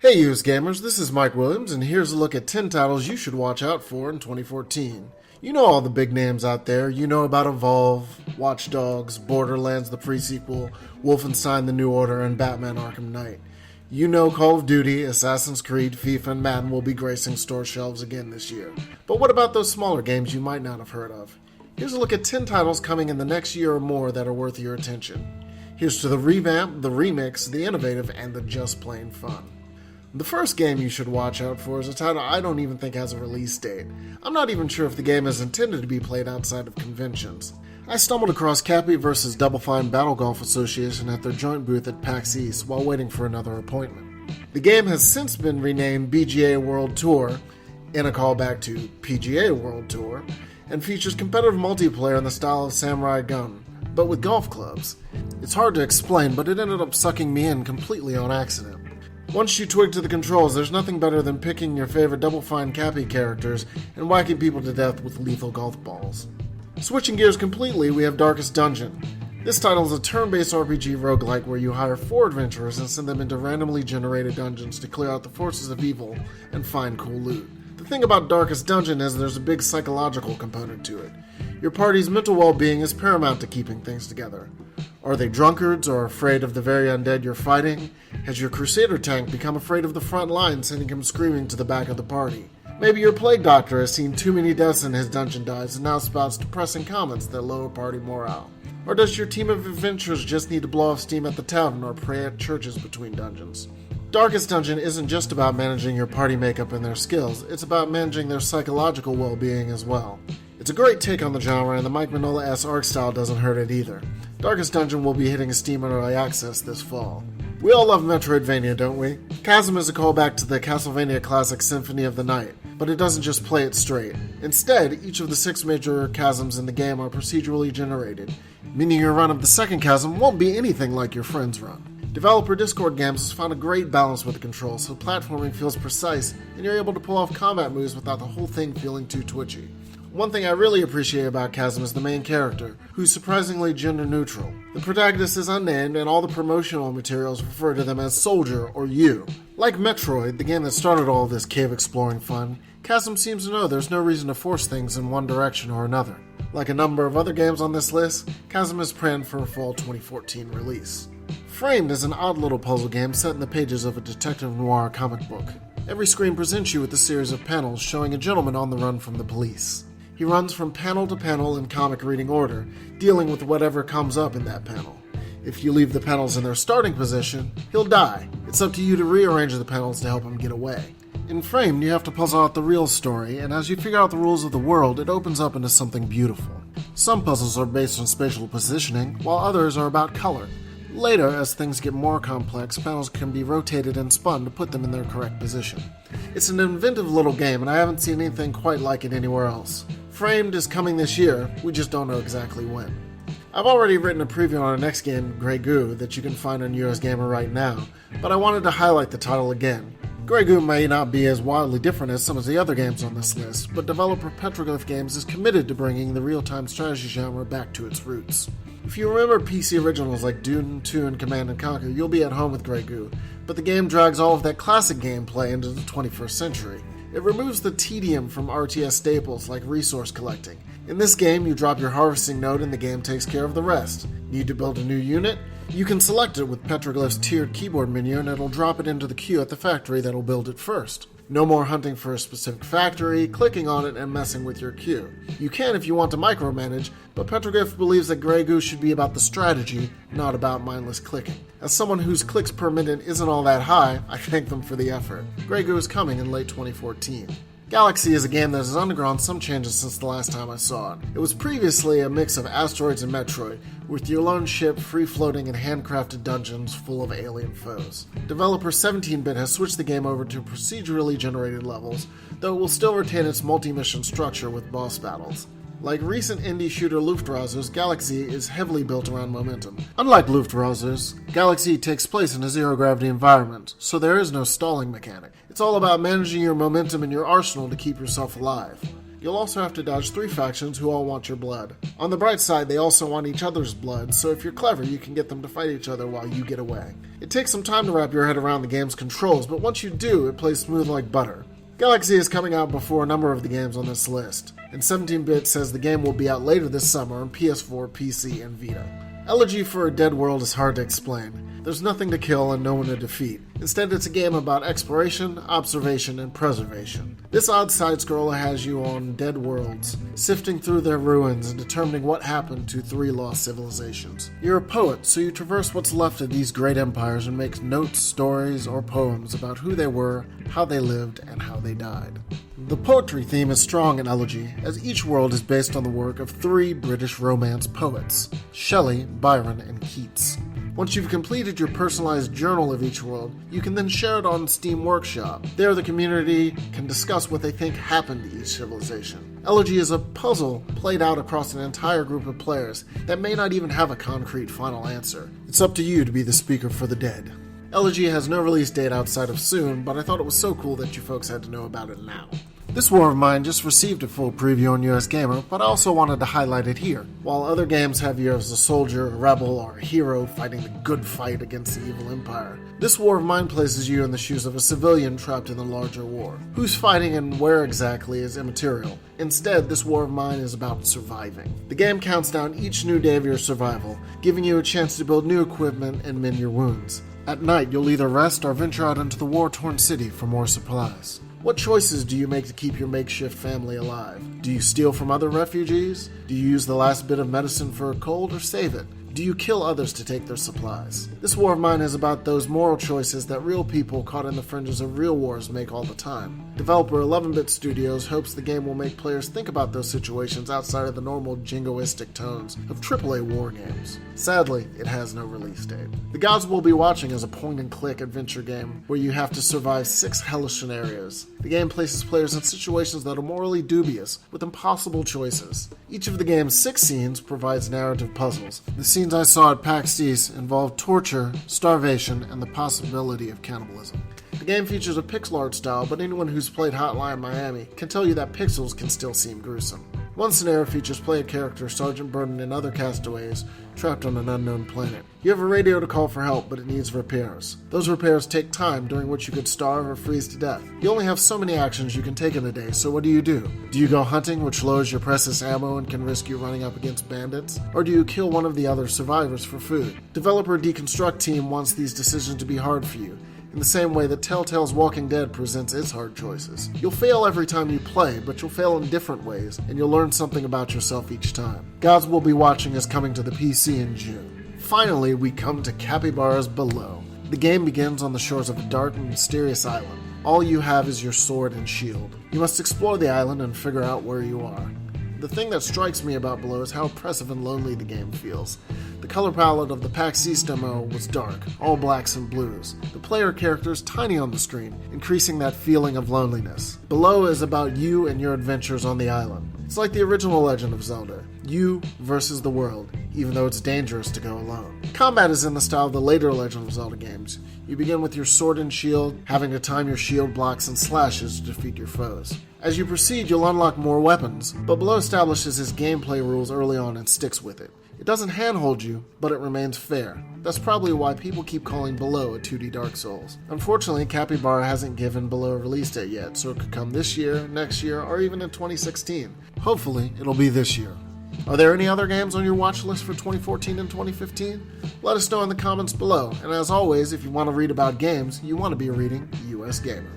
Hey used gamers, this is Mike Williams, and here's a look at 10 titles you should watch out for in 2014. You know all the big names out there. You know about Evolve, Watch Dogs, Borderlands the pre-sequel, Wolfenstein the New Order, and Batman Arkham Knight. You know Call of Duty, Assassin's Creed, FIFA, and Madden will be gracing store shelves again this year. But what about those smaller games you might not have heard of? Here's a look at 10 titles coming in the next year or more that are worth your attention. Here's to the revamp, the remix, the innovative, and the just plain fun. The first game you should watch out for is a title I don't even think has a release date. I'm not even sure if the game is intended to be played outside of conventions. I stumbled across Cappy vs. Double Fine Battle Golf Association at their joint booth at PAX East while waiting for another appointment. The game has since been renamed BGA World Tour, in a callback to PGA World Tour, and features competitive multiplayer in the style of Samurai Gun, but with golf clubs. It's hard to explain, but it ended up sucking me in completely on accident. Once you twig to the controls, there's nothing better than picking your favorite Double Fine Cappy characters and whacking people to death with lethal golf balls. Switching gears completely, we have Darkest Dungeon. This title is a turn-based RPG roguelike where you hire 4 adventurers and send them into randomly generated dungeons to clear out the forces of evil and find cool loot. The thing about Darkest Dungeon is there's a big psychological component to it. Your party's mental well-being is paramount to keeping things together. Are they drunkards or afraid of the very undead you're fighting? Has your Crusader tank become afraid of the front line, sending him screaming to the back of the party? Maybe your Plague Doctor has seen too many deaths in his dungeon dives and now spouts depressing comments that lower party morale. Or does your team of adventurers just need to blow off steam at the tavern or pray at churches between dungeons? Darkest Dungeon isn't just about managing your party makeup and their skills, it's about managing their psychological well-being as well. It's a great take on the genre, and the Mike Mignola-esque art style doesn't hurt it either. Darkest Dungeon will be hitting Steam Early Access this fall. We all love Metroidvania, don't we? Chasm is a callback to the Castlevania classic Symphony of the Night, but it doesn't just play it straight. Instead, each of the 6 major chasms in the game are procedurally generated, meaning your run of the second chasm won't be anything like your friend's run. Developer Discord Games has found a great balance with the controls, so platforming feels precise, and you're able to pull off combat moves without the whole thing feeling too twitchy. One thing I really appreciate about Chasm is the main character, who's surprisingly gender neutral. The protagonist is unnamed, and all the promotional materials refer to them as Soldier or You. Like Metroid, the game that started all this cave exploring fun, Chasm seems to know there's no reason to force things in one direction or another. Like a number of other games on this list, Chasm is planned for a fall 2014 release. Framed is an odd little puzzle game set in the pages of a detective noir comic book. Every screen presents you with a series of panels showing a gentleman on the run from the police. He runs from panel to panel in comic reading order, dealing with whatever comes up in that panel. If you leave the panels in their starting position, he'll die. It's up to you to rearrange the panels to help him get away. In Framed, you have to puzzle out the real story, and as you figure out the rules of the world, it opens up into something beautiful. Some puzzles are based on spatial positioning, while others are about color. Later, as things get more complex, panels can be rotated and spun to put them in their correct position. It's an inventive little game, and I haven't seen anything quite like it anywhere else. Framed is coming this year, we just don't know exactly when. I've already written a preview on our next game, Grey Goo, that you can find on US Gamer right now, but I wanted to highlight the title again. Grey Goo may not be as wildly different as some of the other games on this list, but developer Petroglyph Games is committed to bringing the real-time strategy genre back to its roots. If you remember PC originals like Dune 2 and Command & Conquer, you'll be at home with Grey Goo, but the game drags all of that classic gameplay into the 21st century. It removes the tedium from RTS staples like resource collecting. In this game, you drop your harvesting node and the game takes care of the rest. Need to build a new unit? You can select it with Petroglyph's tiered keyboard menu and it'll drop it into the queue at the factory that'll build it first. No more hunting for a specific factory, clicking on it, and messing with your queue. You can if you want to micromanage, but Petroglyph believes that Grey Goo should be about the strategy, not about mindless clicking. As someone whose clicks per minute isn't all that high, I thank them for the effort. Grey Goo is coming in late 2014. Galak-Z is a game that has undergone some changes since the last time I saw it. It was previously a mix of Asteroids and Metroid, with your lone ship free-floating in handcrafted dungeons full of alien foes. Developer 17-Bit has switched the game over to procedurally generated levels, though it will still retain its multi-mission structure with boss battles. Like recent indie shooter Luftrausers, Galak-Z is heavily built around momentum. Unlike Luftrausers, Galak-Z takes place in a zero-gravity environment, so there is no stalling mechanic. It's all about managing your momentum in your arsenal to keep yourself alive. You'll also have to dodge 3 factions who all want your blood. On the bright side, they also want each other's blood, so if you're clever, you can get them to fight each other while you get away. It takes some time to wrap your head around the game's controls, but once you do, it plays smooth like butter. Galak-Z is coming out before a number of the games on this list, and 17-Bit says the game will be out later this summer on PS4, PC, and Vita. Elegy for a Dead World is hard to explain. There's nothing to kill and no one to defeat. Instead, it's a game about exploration, observation, and preservation. This odd side-scroller has you on dead worlds, sifting through their ruins and determining what happened to 3 lost civilizations. You're a poet, so you traverse what's left of these great empires and make notes, stories, or poems about who they were, how they lived, and how they died. The poetry theme is strong in Elegy, as each world is based on the work of 3 British Romance poets, Shelley, Byron, and Keats. Once you've completed your personalized journal of each world, you can then share it on Steam Workshop. There, the community can discuss what they think happened to each civilization. Elegy is a puzzle played out across an entire group of players that may not even have a concrete final answer. It's up to you to be the speaker for the dead. Elegy has no release date outside of soon, but I thought it was so cool that you folks had to know about it now. This war of mine just received a full preview on US Gamer, but I also wanted to highlight it here. While other games have you as a soldier, a rebel, or a hero fighting the good fight against the evil empire, this war of mine places you in the shoes of a civilian trapped in the larger war. Who's fighting and where exactly is immaterial. Instead, this war of mine is about surviving. The game counts down each new day of your survival, giving you a chance to build new equipment and mend your wounds. At night, you'll either rest or venture out into the war-torn city for more supplies. What choices do you make to keep your makeshift family alive? Do you steal from other refugees? Do you use the last bit of medicine for a cold or save it? Do you kill others to take their supplies? This war of mine is about those moral choices that real people caught in the fringes of real wars make all the time. Developer 11-Bit Studios hopes the game will make players think about those situations outside of the normal jingoistic tones of AAA war games. Sadly, it has no release date. The Gods Will Be Watching is a point-and-click adventure game where you have to survive 6 hellish scenarios. The game places players in situations that are morally dubious, with impossible choices. Each of the game's 6 scenes provides narrative puzzles. The scenes I saw at PAX East involved torture, starvation, and the possibility of cannibalism. The game features a pixel art style, but anyone who's played Hotline Miami can tell you that pixels can still seem gruesome. One scenario features player character Sergeant Burden and other castaways trapped on an unknown planet. You have a radio to call for help, but it needs repairs. Those repairs take time, during which you could starve or freeze to death. You only have so many actions you can take in a day, so what do? Do you go hunting, which lowers your precious ammo and can risk you running up against bandits? Or do you kill one of the other survivors for food? Developer Deconstruct Team wants these decisions to be hard for you, in the same way that Telltale's Walking Dead presents its hard choices. You'll fail every time you play, but you'll fail in different ways, and you'll learn something about yourself each time. Gods Will Be Watching is coming to the PC in June. Finally, we come to Capybara's Below. The game begins on the shores of a dark and mysterious island. All you have is your sword and shield. You must explore the island and figure out where you are. The thing that strikes me about Below is how oppressive and lonely the game feels. The color palette of the PAX East demo was dark, all blacks and blues. The player character is tiny on the screen, increasing that feeling of loneliness. Below is about you and your adventures on the island. It's like the original Legend of Zelda, you versus the world, even though it's dangerous to go alone. Combat is in the style of the later Legend of Zelda games. You begin with your sword and shield, having to time your shield blocks and slashes to defeat your foes. As you proceed, you'll unlock more weapons, but Below establishes his gameplay rules early on and sticks with it. It doesn't handhold you, but it remains fair. That's probably why people keep calling Below a 2D Dark Souls. Unfortunately, Capybara hasn't given Below a release date yet, so it could come this year, next year, or even in 2016. Hopefully, it'll be this year. Are there any other games on your watch list for 2014 and 2015? Let us know in the comments below, and as always, if you want to read about games, you want to be reading US Gamer.